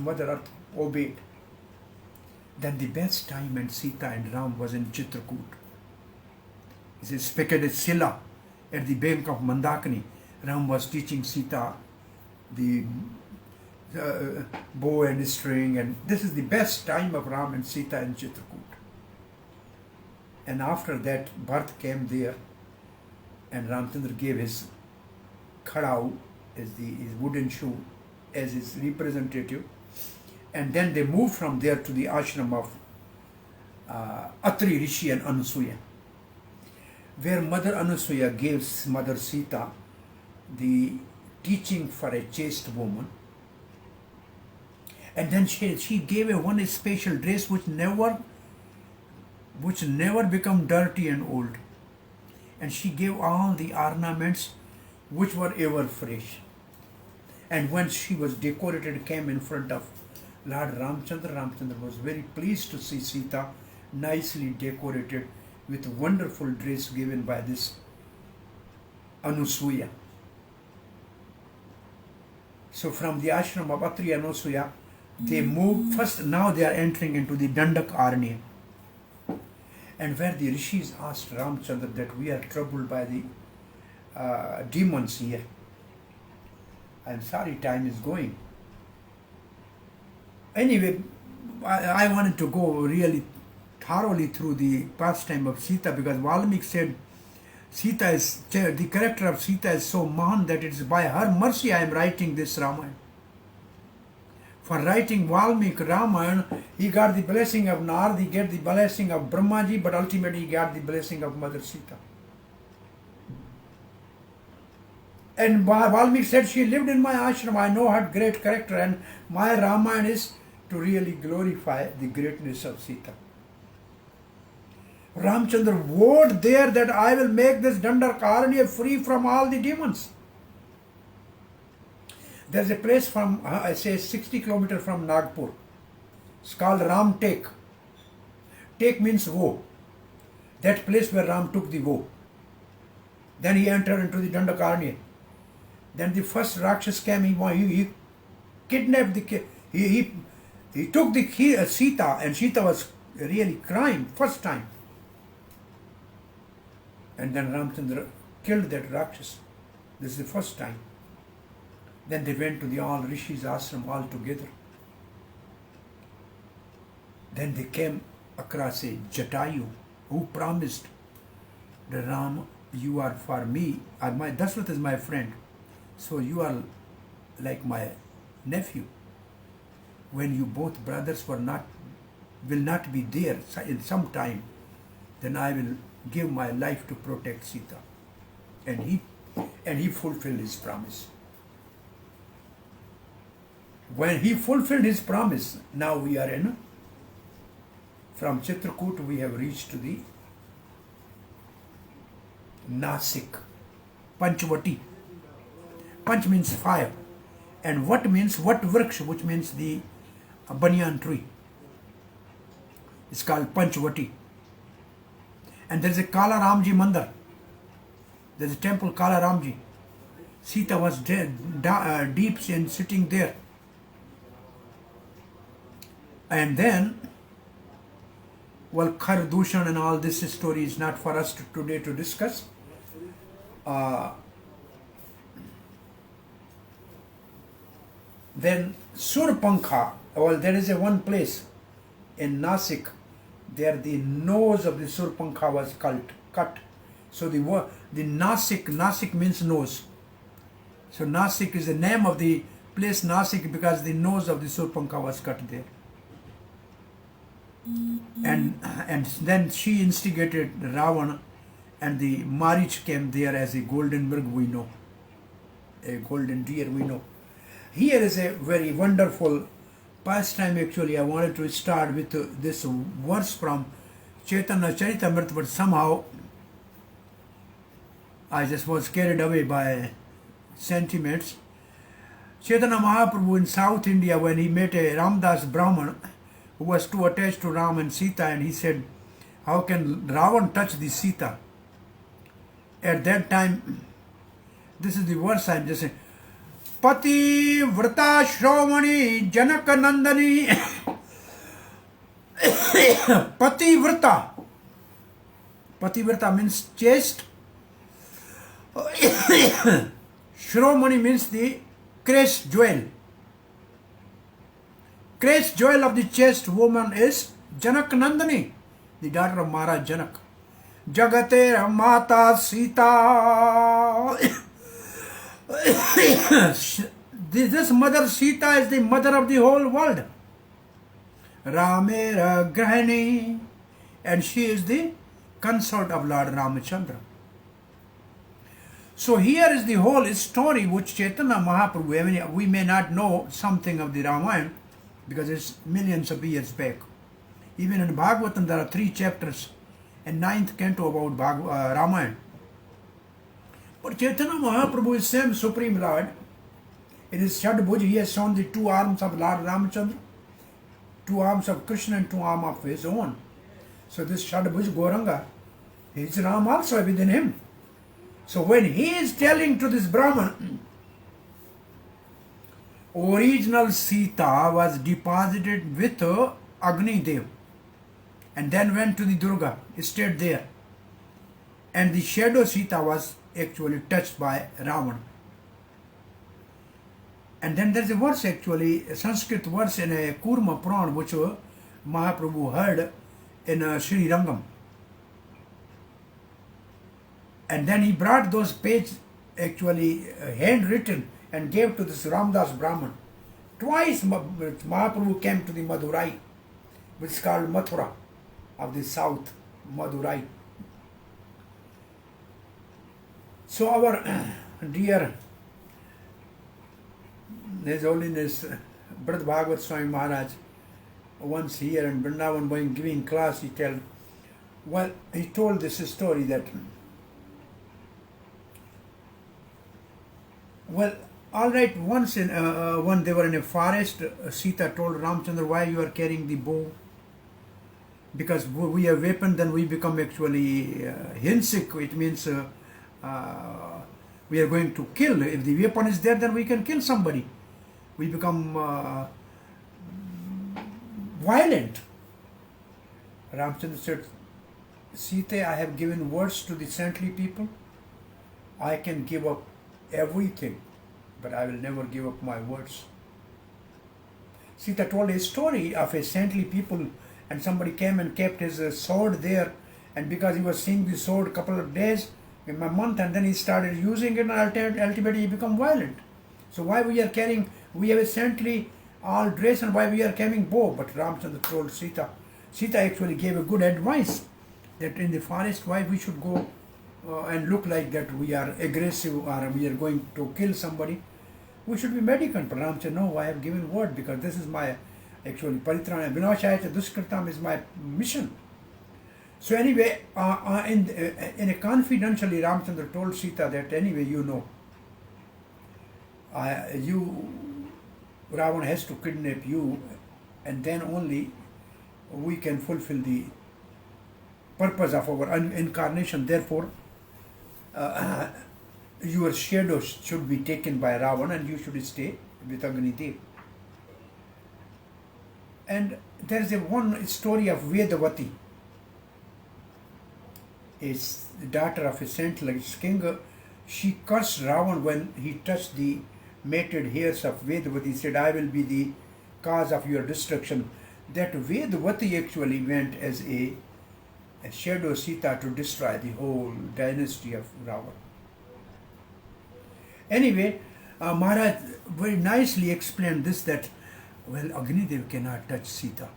Mother Earth obeyed. Then the best time when Sita and Ram was in Chitrakoot. It is speculated Silla at the bank of Mandakini. Ram was teaching Sita the bow and string, and this is the best time of Ram and Sita in Chitrakoot. And after that, Bharat came there, and Ramchandra gave his khadau, his wooden shoe, as his representative. And then they moved from there to the ashram of Atri Rishi and Anusuya, where Mother Anusuya gives Mother Sita the teaching for a chaste woman. And then she gave her one special dress which never become dirty and old. And she gave all the ornaments which were ever fresh. And when she was decorated, came in front of Lord Ramchandra. Ramchandra was very pleased to see Sita nicely decorated with a wonderful dress given by this Anusuya. So from the ashram of Atri Anusuya, they moved first. Now they are entering into the Dandak Aranya, and where the rishis asked Ramchandra that we are troubled by the demons here. I'm sorry, time is going. Anyway, I wanted to go really thoroughly through the pastime of Sita, because Valmiki said Sita is, the character of Sita is so mahan that it is by her mercy I am writing this Ramayana. For writing Valmiki Ramayana, he got the blessing of Narad, he got the blessing of Brahmaji, but ultimately he got the blessing of Mother Sita. And Valmiki said, she lived in my ashram, I know her great character, and my Ramayana is to really glorify the greatness of Sita. Ramchandra vowed there that I will make this Dandakaranya free from all the demons. There's a place from, I say 60 kilometers from Nagpur. It's called Ram Tek. Tek means woe. That place where Ram took the woe. Then he entered into the Dandakaranya. Then the first Rakshas came, he kidnapped he took the Sita, and Sita was really crying first time. And then Ramchandra killed that Rakshas. This is the first time. Then they went to the all Rishis ashram all together. Then they came across a Jatayu who promised that Ram, you are for me, Dasrath is my friend, so you are like my nephew. When you both brothers will not be there in some time, then I will give my life to protect Sita. And he fulfilled his promise. When he fulfilled his promise, now we are in, from Chitrakoot we have reached to the Nasik, Panchvati. Panch means fire, and what means what vriksha, which means the banyan tree. It's called Panchvati. And there is a Kala Ramji Mandir. There is a temple Kala Ramji. Sita was deep in sitting there. And then, well, Khardushan and all this story is not for us today to discuss. Then Surpankha, well, there is a one place in Nasik, there the nose of the Surpankha was cut. So the Nasik means nose. So Nasik is the name of the place Nasik because the nose of the Surpankha was cut there. And then she instigated Ravana, and the Marich came there as a golden mrg we know, a golden deer we know. Here is a very wonderful pastime. Actually, I wanted to start with this verse from Chaitanya Charitamrita, but somehow I just was carried away by sentiments. Chaitanya Mahaprabhu in South India, when he met a Ramdas Brahman who was too attached to Ram and Sita, and he said, how can Ravan touch the Sita? At that time, this is the verse I'm just saying, Pati Vrata Shravani Janaka Nandani Pati Vrata. Pati Vrata means chaste. Shravani means the crest jewel. Crest jewel of the chaste woman is Janak Nandani, the daughter of Maharaj Janak. Jagate Mata Sita. This mother Sita is the mother of the whole world. Ramera Grahani, and she is the consort of Lord Ramachandra. So here is the whole story which Chaitanya Mahaprabhu, I mean, we may not know something of the Ramayana because it's millions of years back. Even in Bhagavatam there are 3 chapters and 9th canto about Ramayana. But Chaitanya Mahaprabhu is same Supreme Lord. In his Shadbhuj, he has shown the 2 arms of Lord Ramachandra, 2 arms of Krishna and 2 arms of his own. So this Shadbhuj Gauranga, his Ram also within him. So when he is telling to this Brahman, original Sita was deposited with Agni Dev and then went to the Durga, stayed there. And the shadow Sita was actually touched by Ravana. And then there's a verse actually, a Sanskrit verse in a Kurma Puran which Mahaprabhu heard in Sri Rangam. And then he brought those pages actually handwritten and gave to this Ramdas Brahman. Twice Mahaprabhu came to the Madurai, which is called Mathura of the south, Madurai. So our dear His Holiness Brad Bhagavat Swami Maharaj, once here in Vrindavan when giving class, he told this story that, well, all right, once when they were in a forest, Sita told Ramchandra, why you are carrying the bow? Because we have weapon, then we become actually hinsik. It means we are going to kill. If the weapon is there, then we can kill somebody. We become violent. Ramchandra said, Sita, I have given words to the saintly people. I can give up everything, but I will never give up my words. Sita told a story of a saintly people, and somebody came and kept his sword there, and because he was seeing the sword a couple of days, in a month, and then he started using it, and ultimately he become violent. So why we are carrying, we have a saintly all dress, and why we are carrying bow? But Ramchandra told Sita. Sita actually gave a good advice that in the forest, why we should go and look like that we are aggressive or we are going to kill somebody. we should be mendicant. But Ram said, no, I have given word because this is my, actually, Paritrana Vinashaya Duskritam is my mission. So anyway, in a confidentially, Ramchandra told Sita that anyway, you know, Ravana has to kidnap you, and then only we can fulfill the purpose of our incarnation. Therefore, your shadow should be taken by Ravana and you should stay with Agnidev. And there is one story of Vedavati, is the daughter of a saint like king. She cursed Ravan when he touched the matted hairs of Vedavati. Said, I will be the cause of your destruction. That Vedavati actually went as a shadow Sita to destroy the whole dynasty of Ravan. Anyway, Maharaj very nicely explained this, that, well, Agnidev cannot touch Sita.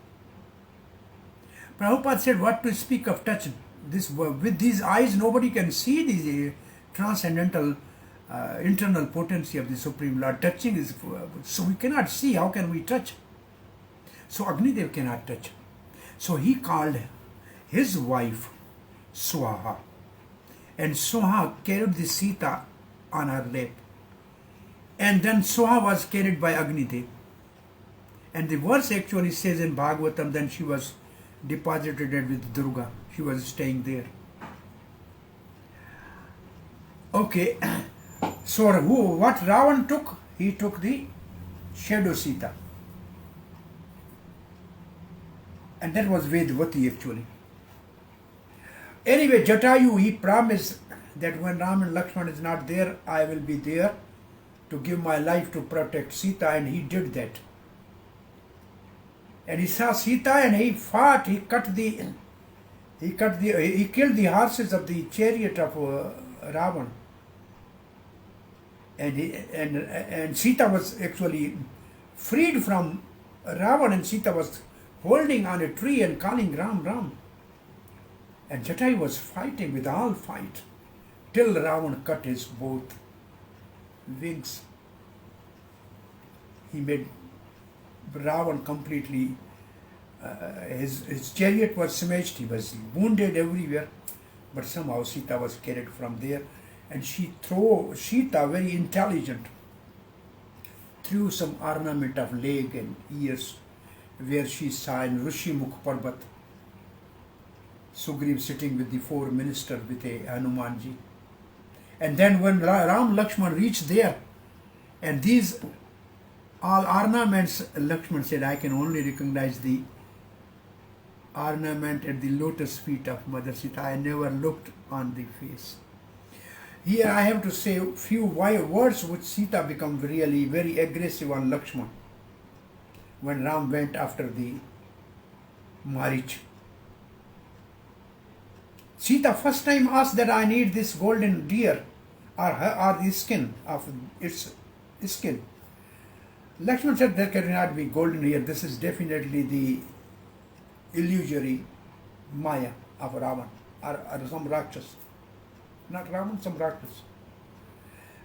Prabhupada said, what to speak of touch? This, with these eyes, nobody can see the transcendental internal potency of the Supreme Lord. Touching is, so we cannot see, how can we touch? So Agnidev cannot touch. So he called his wife Swaha, and Swaha carried the Sita on her lap. And then Swaha was carried by Agnidev. And the verse actually says in Bhagavatam, then she was deposited with Durga. She was staying there. Okay, so what Ravan took? He took the shadow Sita. And that was Vedavati actually. Anyway, Jatayu, he promised that when Ram and Lakshman is not there, I will be there to give my life to protect Sita, and he did that. And he saw Sita and he fought, he killed the horses of the chariot of Ravan. And Sita was actually freed from Ravan, and Sita was holding on a tree and calling Ram, Ram. And Jatayu was fighting with all fight till Ravan cut his both wings. He made Ravan completely, his chariot was smashed, he was wounded everywhere, but somehow Sita was carried from there, and Sita, very intelligent, threw some ornament of leg and ears where she saw in Rishimukh Parbat Sugriv sitting with the four ministers with a Hanumanji. And then when Ram Lakshman reached there, and these all ornaments, Lakshman said, I can only recognize the ornament at the lotus feet of Mother Sita. I never looked on the face. Here I have to say a few words which Sita become really very aggressive on Lakshman when Ram went after the Mauritius. Sita first time asked that I need this golden deer or the skin of its skin. Lakshman said there cannot be golden here. This is definitely the illusory Maya of Ravan or some Rakshas. Not Ravan, some Rakshas.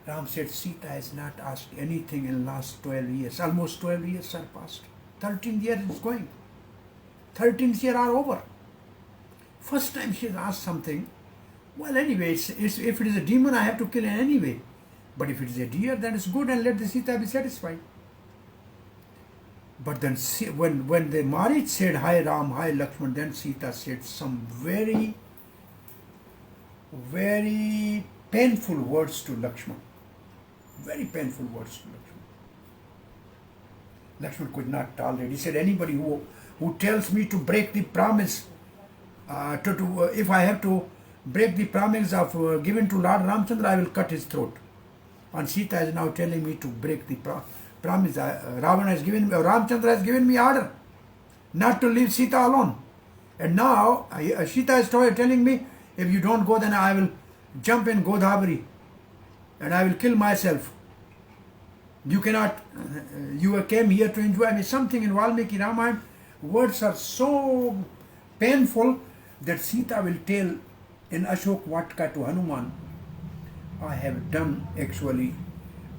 Ram said Sita has not asked anything in last 12 years. Almost 12 years are past. 13th year is going. 13th year are over. First time she has asked something. Well, anyway, if it is a demon, I have to kill it anyway. But if it is a deer, then it's good, and let the Sita be satisfied. But then when the Mauritius said, hi Ram, hi Lakshman, then Sita said some very, very painful words to Lakshman. Very painful words to Lakshman. Lakshman could not tolerate. He said, anybody who tells me to break the promise, if I have to break the promise of given to Lord Ramchandra, I will cut his throat. And Sita is now telling me to break the promise. Ramchandra has given me order not to leave Sita alone. And now Sita is telling me, if you don't go, then I will jump in Godavari and I will kill myself. You cannot, you came here to enjoy me. Something in Valmiki Ramayana, words are so painful that Sita will tell in Ashok Vatka to Hanuman, I have done actually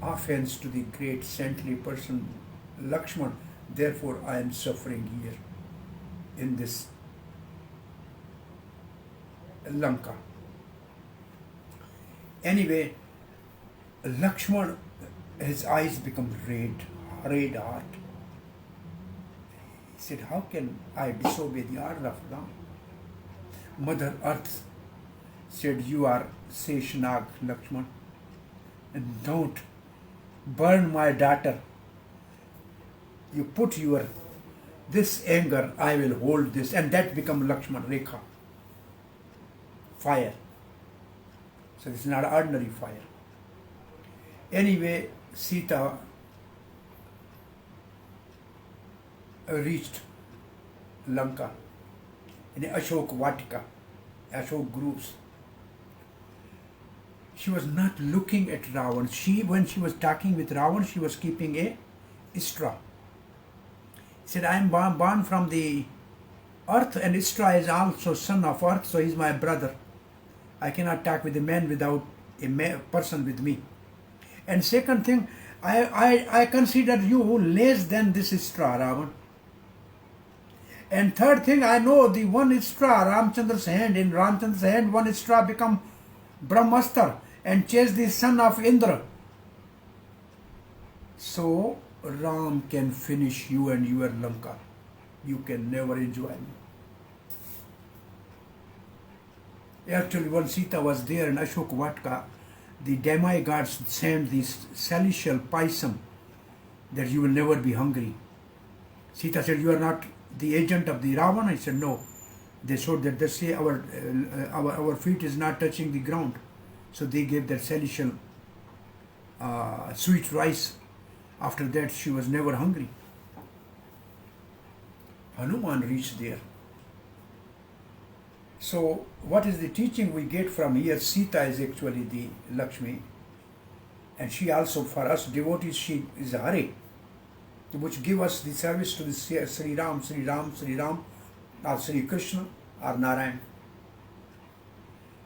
offense to the great saintly person Lakshman. Therefore, I am suffering here in this Lanka. Anyway, Lakshman, his eyes become red hot. He said, how can I disobey the order of Ram? Mother Earth said, you are Seshnag, Lakshman, and don't burn my daughter. You put this anger, I will hold this, and that become Lakshman Rekha, fire. So this is not ordinary fire. Anyway, Sita reached Lanka in Ashok Vatika, Ashok groves. She was not looking at Ravan. When she was talking with Ravan, she was keeping a Istra. He said, I am born from the earth, and Istra is also son of earth, so he is my brother. I cannot talk with a man without a person with me. And second thing, I consider you less than this Istra, Ravan. And third thing, I know the one Istra, Ramchandra's hand, in Ramchandra's hand, one Istra become Brahmastra and chase the son of Indra. So Ram can finish you and your Lanka. You can never enjoy me. Actually, when Sita was there in Ashok Vatka, the demigods sent this celestial paisam that you will never be hungry. Sita said, you are not the agent of the Ravana? He said, no. They showed that they say our feet is not touching the ground. So they gave that celestial sweet rice. After that, she was never hungry. Hanuman reached there. So what is the teaching we get from here? Sita is actually the Lakshmi, and she also, for us devotees, she is Hare, which give us the service to the Sri Ram, or Sri Krishna, or Narayan.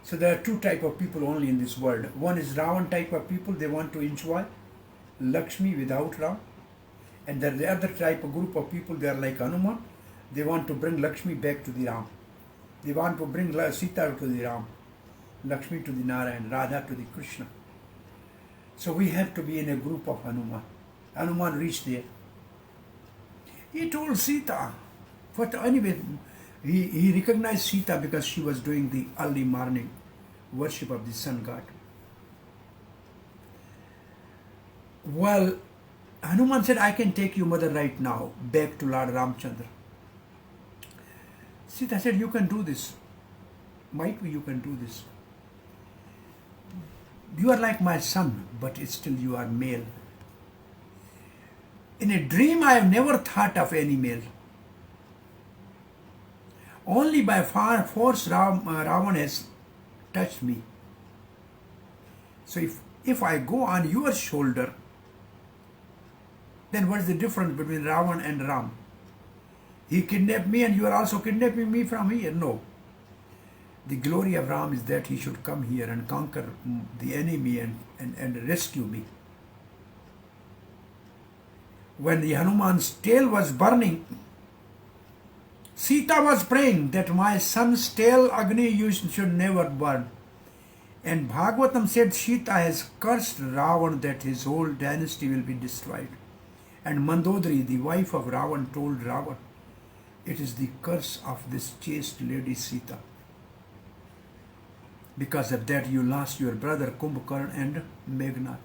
So there are two type of people only in this world. One is Ravan type of people, they want to enjoy Lakshmi without Ram. And then the other type of group of people, they are like Hanuman, they want to bring Lakshmi back to the Ram. They want to bring Sita to the Ram, Lakshmi to the Narayan, Radha to the Krishna. So we have to be in a group of Hanuman. Hanuman reached there. He told Sita, but anyway, he recognized Sita because she was doing the early morning worship of the sun god. Well, Hanuman said, I can take you, mother, right now, back to Lord Ramchandra. Sita said, you can do this. Might be you can do this. You are like my son, but still you are male. In a dream, I have never thought of any male. Only by force Ravan has touched me. So if I go on your shoulder, then what is the difference between Ravan and Ram? He kidnapped me and you are also kidnapping me from here? No. The glory of Ram is that he should come here and conquer the enemy and rescue me. When the Hanuman's tail was burning, Sita was praying that my son's tail, Agni, you should never burn. And Bhagavatam said Sita has cursed Ravan that his whole dynasty will be destroyed. And Mandodari, the wife of Ravan, told Ravan, it is the curse of this chaste lady Sita. Because of that you lost your brother Kumbhakarna and Meghnad.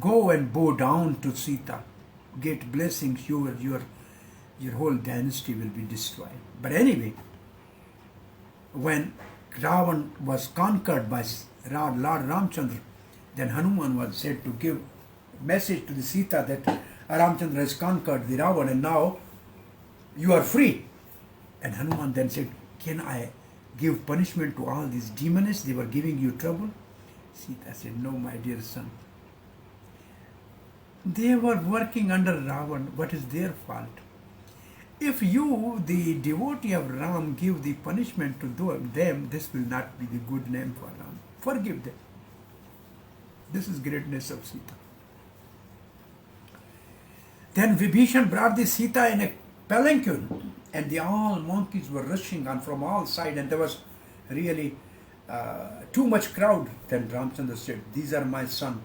Go and bow down to Sita. Get blessings, your whole dynasty will be destroyed. But anyway, when Ravan was conquered by Lord Ramchandra, then Hanuman was said to give message to the Sita that Ramchandra has conquered the Ravan and now you are free. And Hanuman then said, can I give punishment to all these demons? They were giving you trouble. Sita said, no, my dear son. They were working under Ravan. What is their fault? If you, the devotee of Ram, give the punishment to them, this will not be the good name for Ram. Forgive them. This is greatness of Sita. Then Vibhishan brought the Sita in a palanquin, and the all monkeys were rushing on from all sides, and there was really too much crowd. Then Ramchandra said, "These are my son.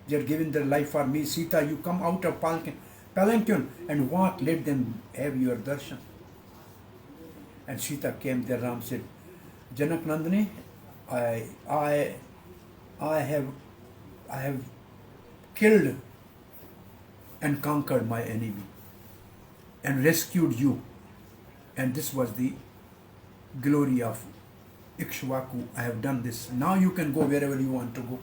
They are giving their life for me. Sita, you come out of palanquin and walk. Let them have your darshan." And Sita came there. Ram said, "Janak Nandini, I have killed and conquered my enemy and rescued you. And this was the glory of Ikshvaku. I have done this. Now you can go wherever you want to go."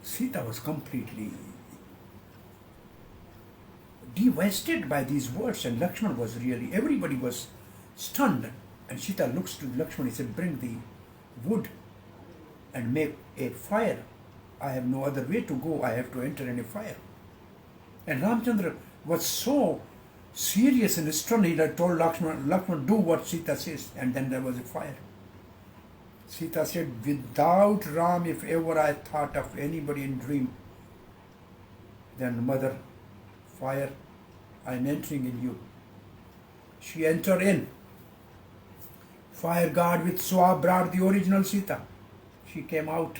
Sita was completely devastated by these words, and Lakshman was really, everybody was stunned. And Sita looks to Lakshman and said, "Bring the wood and make a fire. I have no other way to go. I have to enter in a fire." And Ramchandra was so serious and stunned. He had told Lakshman, "Do what Sita says." And then there was a fire. Sita said, "Without Ram, if ever I thought of anybody in dream, then mother, fire, I am entering in you." She entered in. Fire god with Swa brought the original Sita. She came out,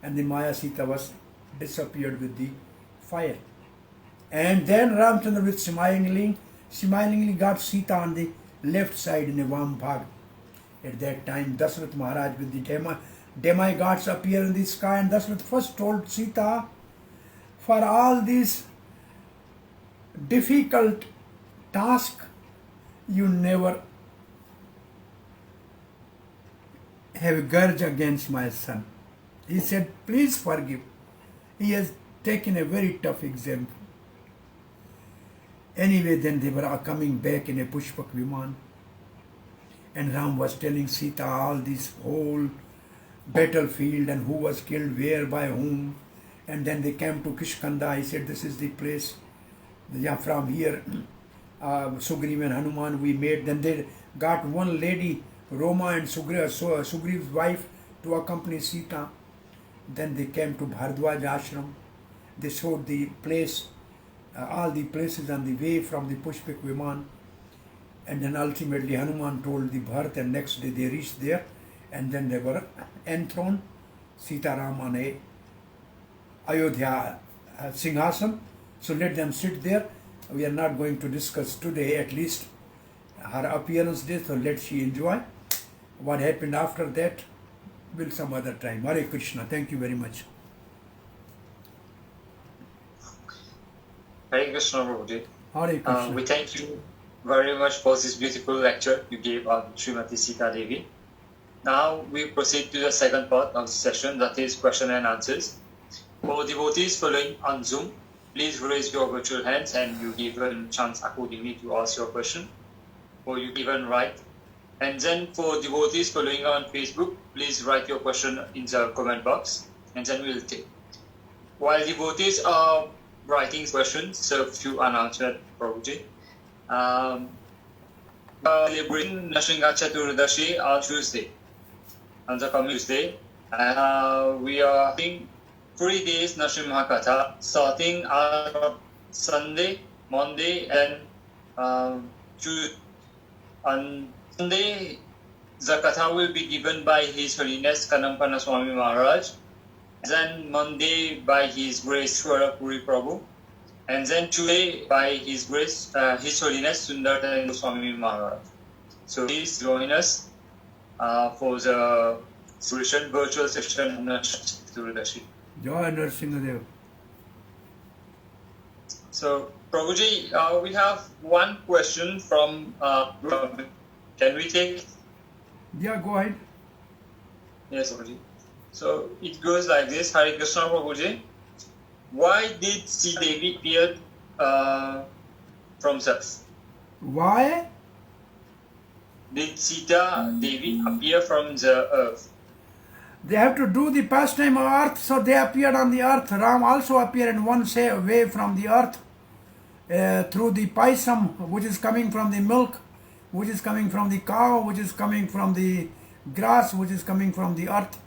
and the Maya Sita was disappeared with the fire. And then Ramchandra with smilingly got Sita on the left side in a warm bhag. At that time, Dasrath Maharaj with the demigods appear in the sky, and Dasrath first told Sita, "For all these difficult tasks, you never have a grudge against my son." He said, "Please forgive. He has taken a very tough example." Anyway, then they were coming back in a Pushpak Viman, and Ram was telling Sita all this whole battlefield and who was killed where by whom. And then they came to Kishkanda. He said, "This is the place. Yeah, from here, Sugriv and Hanuman we made." Then they got one lady, Roma and Sugriv's wife, to accompany Sita. Then they came to Bhardwaj ashram. They showed the place, all the places on the way from the Pushpak Viman. And then ultimately Hanuman told the Bharat, and next day they reached there, and then they were enthroned, Sitaram on a Ayodhya Singhasan. So let them sit there. We are not going to discuss today, at least her appearance day, so let she enjoy. What happened after that will some other time. Hare Krishna. Thank you very much. Hare Krishna, Prabhuji. Hare Krishna. We thank you very much for this beautiful lecture you gave on Srimati Sita Devi. Now we proceed to the second part of the session, that is question and answers. For devotees following on Zoom, please raise your virtual hands and you given chance accordingly to ask your question, or you even write. And then for devotees following on Facebook, please write your question in the comment box, and then we'll take. While devotees are writing questions, so few unanswered, Prabhuji. Celebrating Nashinga Chaturdashi on Tuesday, on the coming Tuesday. We are having 3 days Nrsimha Katha, starting on Sunday, Monday, and Tuesday. On Sunday, the Katha will be given by His Holiness Kanampana Swami Maharaj, then Monday by His Grace Swarapuri Prabhu, and then Tuesday by His Grace, His Holiness Sundartana Swami Maharaj. So please join us for the virtual session of Nrsimha. Jai Nrsimhadev. So, Prabhuji, we have one question from can we take? Yeah, go ahead. Yes, Prabhuji. So it goes like this. Hare Krishna, Prabhuji. Why did Sita Devi appear from Earth? Why did Sita Devi appear from the earth? They have to do the pastime of earth, so they appeared on the earth. Ram also appeared in one way from the earth through the paisam, which is coming from the milk, which is coming from the cow, which is coming from the grass, which is coming from the earth.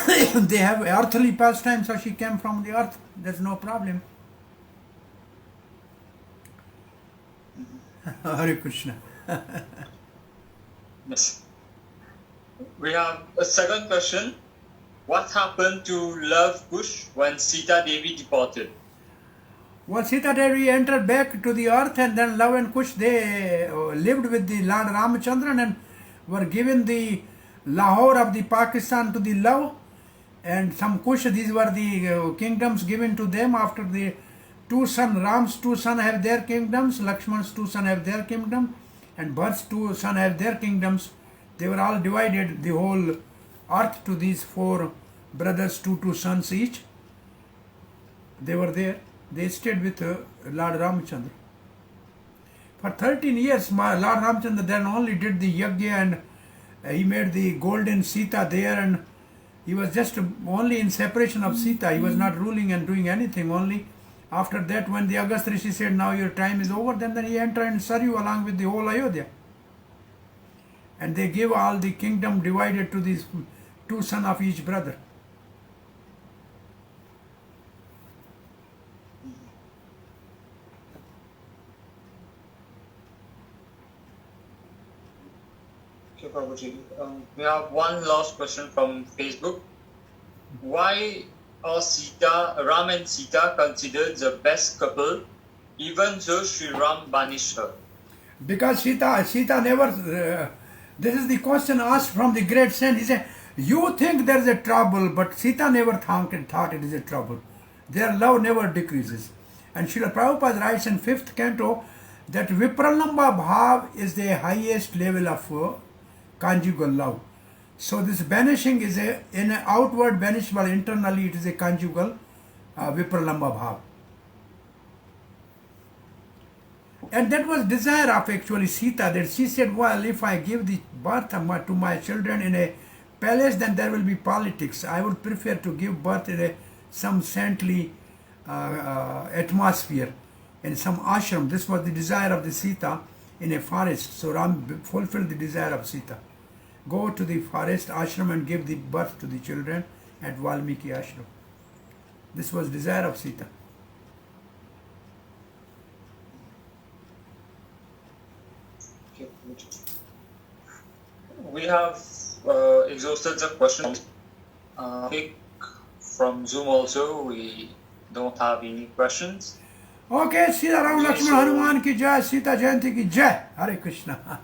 They have earthly pastime, so she came from the earth. There's no problem. Hare Krishna. Yes. We have a second question. What happened to Love Kush when Sita Devi departed? Well, Sita Devi entered back to the earth, and then Love and Kush, they lived with the Lord Ramachandran and were given the Lahore of the Pakistan to the Love, and some Kush, these were the kingdoms given to them after the two sons, Ram's two sons have their kingdoms, Lakshman's two sons have their kingdom, and Bharat's two sons have their kingdoms. They were all divided, the whole earth, to these four brothers, two sons each. They were there. They stayed with Lord Ramachandra. For 13 years, Lord Ramachandra then only did the yajna, and he made the golden Sita there, and he was just only in separation of Sita. He was not ruling and doing anything. Only after that, when the Agastya Rishi said, now your time is over, then he entered and Saryu along with the whole Ayodhya. And they gave all the kingdom divided to these two sons of each brother. Okay, Prabhuji. We have one last question from Facebook. Why are Ram and Sita considered the best couple, even though Sri Ram banished her? Because Sita never, this is the question asked from the great saint. He said, you think there is a trouble, but Sita never thought it is a trouble. Their love never decreases. And Srila Prabhupada writes in 5th canto that Vipralamba Bhav is the highest level of conjugal love. So this banishing is in an outward banish, but internally it is a conjugal Vipralamba Bhav. And that was desire of actually Sita, that she said, well, if I give the birth to my children in a palace, then there will be politics. I would prefer to give birth in some saintly atmosphere, in some ashram. This was the desire of the Sita in a forest. So Ram fulfilled the desire of Sita. Go to the forest ashram and give the birth to the children at Valmiki ashram. This was desire of Sita. We have exhausted the questions. From Zoom also, we don't have any questions. Okay, Sita Ram Lakshman Hanuman ki jai, Sita Jayanti ki jai. Hare Krishna.